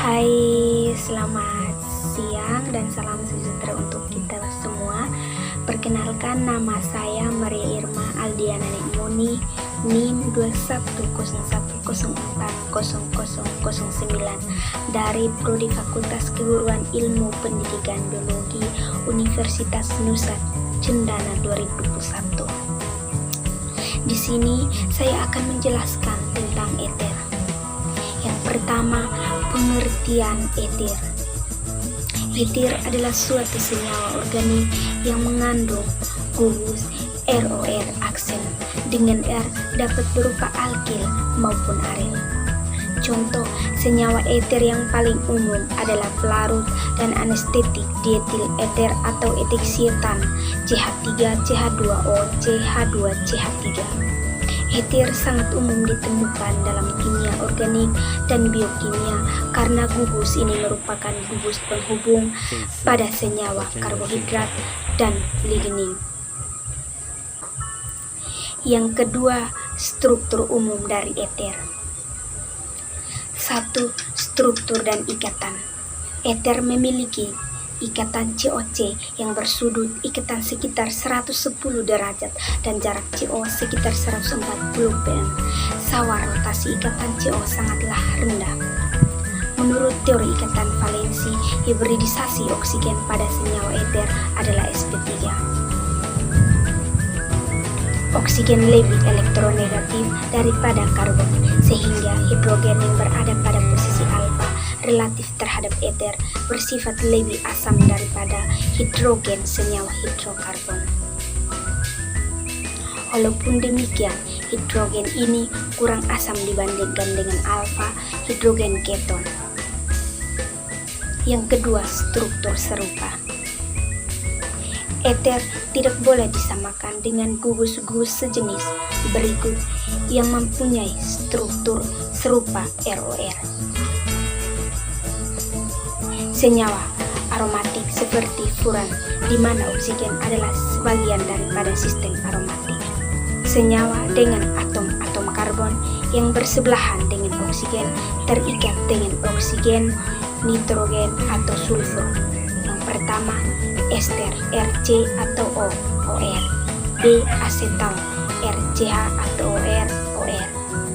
Hai, selamat siang dan salam sejahtera untuk kita semua. Perkenalkan, nama saya Maria Irma Aldiana Nikmuni, NIM 2101040009 dari Prodi Fakultas Keguruan Ilmu Pendidikan Biologi Universitas Nusa Cendana 2021. Di sini saya akan menjelaskan tentang eter. Yang pertama, pengertian eter. Eter adalah suatu senyawa organik yang mengandung gugus ROR aksen dengan R dapat berupa alkil maupun aril. Contoh senyawa eter yang paling umum adalah pelarut dan anestetik dietil eter atau etiksetan CH3, CH2O, CH2, CH3. Eter sangat umum ditemukan dalam kimia organik dan biokimia karena gugus ini merupakan gugus penghubung pada senyawa karbohidrat dan lignin. Yang kedua, struktur umum dari eter. 1. Struktur dan ikatan. Eter memiliki ikatan COC yang bersudut ikatan sekitar 110 derajat dan jarak CO sekitar 140 pm. Sawar rotasi ikatan CO sangatlah rendah. Menurut teori ikatan valensi, hibridisasi oksigen pada senyawa eter adalah sp3. Oksigen lebih elektronegatif daripada karbon, sehingga hidrogen yang berada pada posisi alfa relatif terhadap eter bersifat lebih asam daripada hidrogen senyawa hidrokarbon. Walaupun demikian, hidrogen ini kurang asam dibandingkan dengan alfa hidrogen keton. Yang kedua, struktur serupa. Eter tidak boleh disamakan dengan gugus-gugus sejenis berikut yang mempunyai struktur serupa ROR. Senyawa aromatik seperti furan, di mana oksigen adalah sebagian daripada sistem aromatik. Senyawa dengan atom-atom karbon yang bersebelahan dengan oksigen terikat dengan oksigen, nitrogen, atau sulfur. Yang pertama, ester RC atau O, OR. B. Asetal RCH atau OR, OR.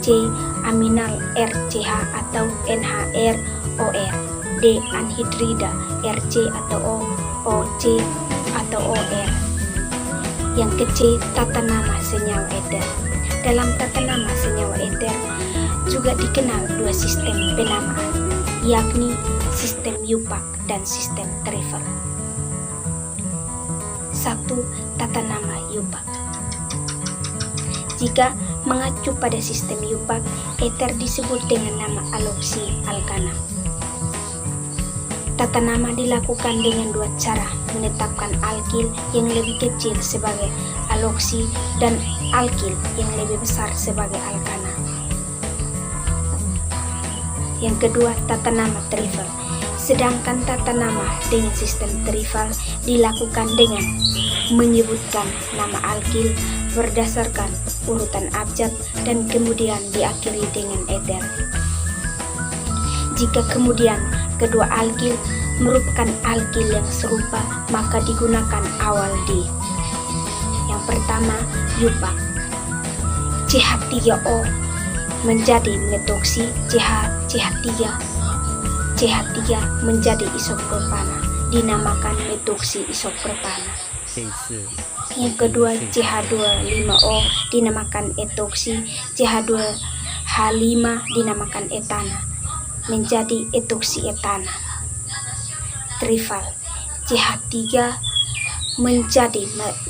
C. Aminal RCH atau NHR, OR. D. Anhidrida RC atau O, OC atau OR. Yang ke-C, tata nama senyawa eter. Dalam tata nama senyawa eter juga dikenal dua sistem penamaan, yakni sistem Yupak dan sistem Treffer. 1. Tata nama Yupak. Jika mengacu pada sistem Yupak, eter disebut dengan nama aloksi alkana. Tata nama dilakukan dengan dua cara, menetapkan alkil yang lebih kecil sebagai aloksi dan alkil yang lebih besar sebagai alkana. Yang kedua, tata nama trifle. Sedangkan tata nama dengan sistem trifle dilakukan dengan menyebutkan nama alkil berdasarkan urutan abjad dan kemudian diakhiri dengan eter. Jika kemudian kedua alkil merupakan alkil yang serupa, maka digunakan awal D. Yang pertama, Yupak. CH3O menjadi metoksi CH3 menjadi isopropana, dinamakan metoksi isopropana. Yang kedua, CH25O dinamakan etoksi, CH2H5 dinamakan etana, menjadi etoksi etana. Trifal, CH3 menjadi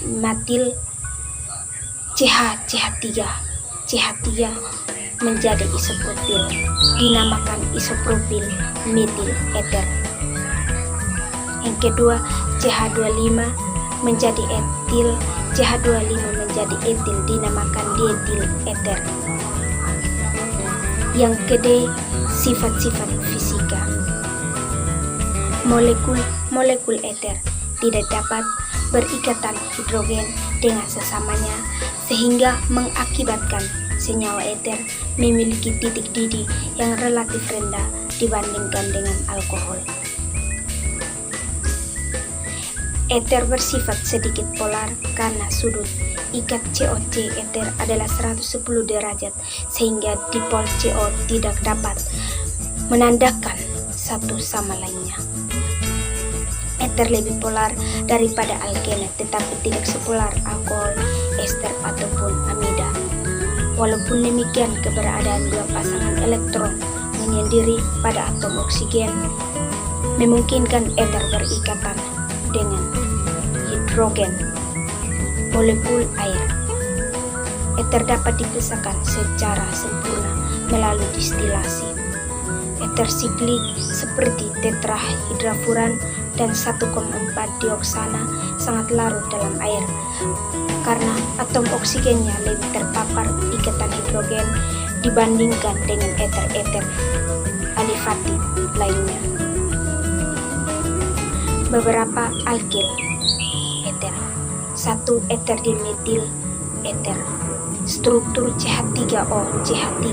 metil CH3 menjadi isopropil, dinamakan isopropil metil eter. Yang kedua, CH25 menjadi etil, CH25 menjadi etil, dinamakan dietil eter. Yang kedua, sifat-sifat fisika. Molekul eter tidak dapat berikatan hidrogen dengan sesamanya, sehingga mengakibatkan senyawa eter memiliki titik didih yang relatif rendah dibandingkan dengan alkohol. Eter bersifat sedikit polar karena sudut ikat COC eter adalah 110 derajat sehingga dipol CO tidak dapat menandakan satu sama lainnya. Eter lebih polar daripada alkena tetapi tidak sepolar alkohol, ester ataupun amida. Walaupun demikian, keberadaan dua pasangan elektron menyendiri pada atom oksigen memungkinkan eter berikatan dengan hidrogen molekul air. Eter dapat dipisahkan secara sempurna melalui distilasi. Eter siklik seperti tetrahidrafuran dan 1,4 dioksana sangat larut dalam air karena atom oksigennya lebih terpapar ikatan hidrogen dibandingkan dengan eter-eter alifatik lainnya. Beberapa alkil eter. 1. Eter dimetil eter. Struktur CH3O CH3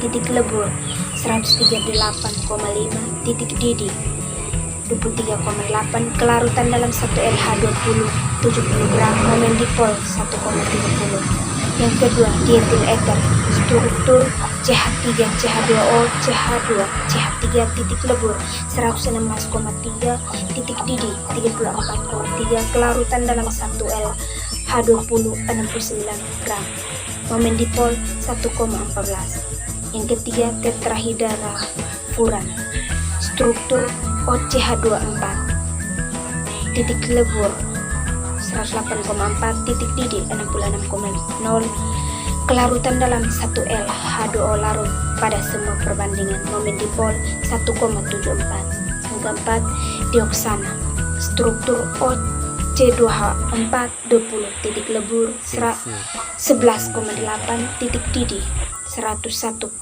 titik lebur 138,5 titik didih 23,8 kelarutan dalam 1LH20 70 gram momen dipol 1,30. Yang kedua, dietil eter. Struktur CH3 CH2O CH2 CH3 titik lebur 116,3 titik didih 34,3 kelarutan dalam 1L H20 69 gram momen dipol 1,14. Yang ketiga, tetrahidrafuran. Struktur OCH24 titik lebur 108,4 titik didih 66,0 kelarutan dalam 1L H2O larut pada semua perbandingan momen dipol 1,74. Yang keempat, dioksana. Struktur OC2H4 20 titik lebur 11,8 titik didih 101,3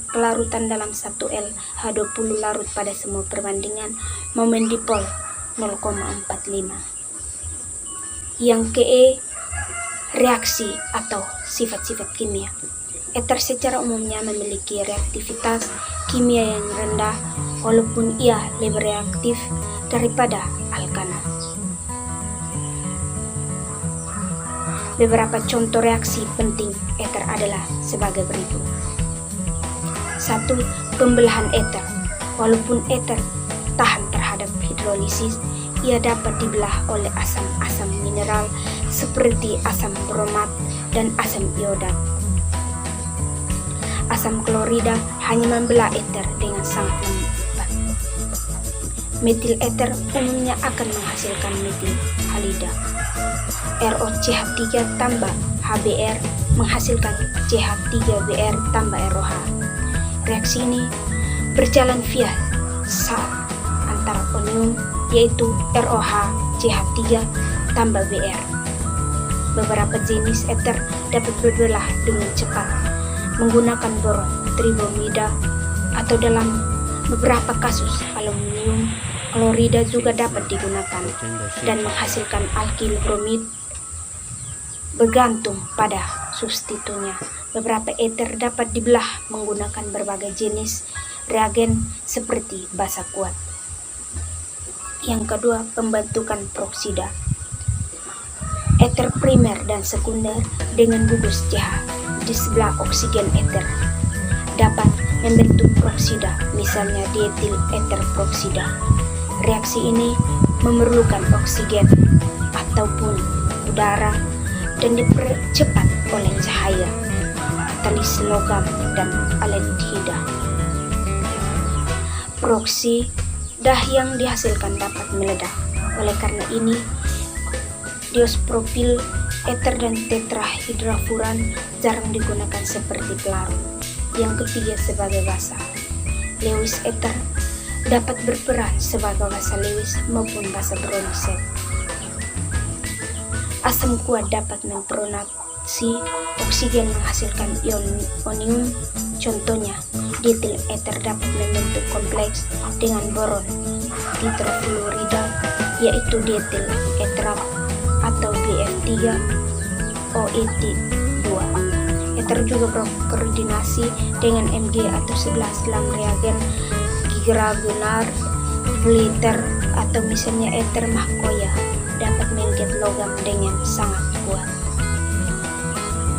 kelarutan dalam 1L H20 larut pada semua perbandingan momen dipol 0,45. Yang ke reaksi atau sifat-sifat kimia. Eter secara umumnya memiliki reaktivitas kimia yang rendah walaupun ia lebih reaktif daripada alkana. Beberapa contoh reaksi penting eter adalah sebagai berikut. 1. Pembelahan eter. Walaupun eter tahan terhadap hidrolisis, ia dapat dibelah oleh asam-asam mineral seperti asam bromat dan asam iodat. Asam klorida hanya membelah eter dengan sangat lambat. Metil eter umumnya akan menghasilkan metil halida. ROCH3 tambah HBr menghasilkan CH3Br tambah ROH. Reaksi ini berjalan via sal antara onium yaitu ROH CH3 tambah Br. Beberapa jenis eter dapat berbelah dengan cepat menggunakan boron tribomida atau dalam beberapa kasus aluminium klorida juga dapat digunakan dan menghasilkan alkil bromid bergantung pada substitunya. Beberapa eter dapat dibelah menggunakan berbagai jenis reagen seperti basa kuat. Yang kedua, pembentukan proksida. Eter primer dan sekunder dengan gugus CH di sebelah oksigen eter dapat membentuk proksida, misalnya dietil eter proksida. Reaksi ini memerlukan oksigen ataupun udara dan dipercepat oleh cahaya, katalis logam dan aldehyda. Proksida yang dihasilkan dapat meledak. Oleh karena ini, dispropil eter dan tetrahidrafuran jarang digunakan seperti pelarut. Yang ketiga, sebagai basa. Lewis eter dapat berperan sebagai basa Lewis maupun basa Bronsted. Asam kuat dapat memproduksi oksigen menghasilkan ion onium. Contohnya, dietil eter dapat membentuk kompleks dengan boron tetrafluorida yaitu dietil eterat atau BF3OET2. Eter juga berkoordinasi dengan Mg atau 11 dalam reagen gravelar, fliter, atau misalnya ether mahkota dapat mengget logam dengan sangat kuat.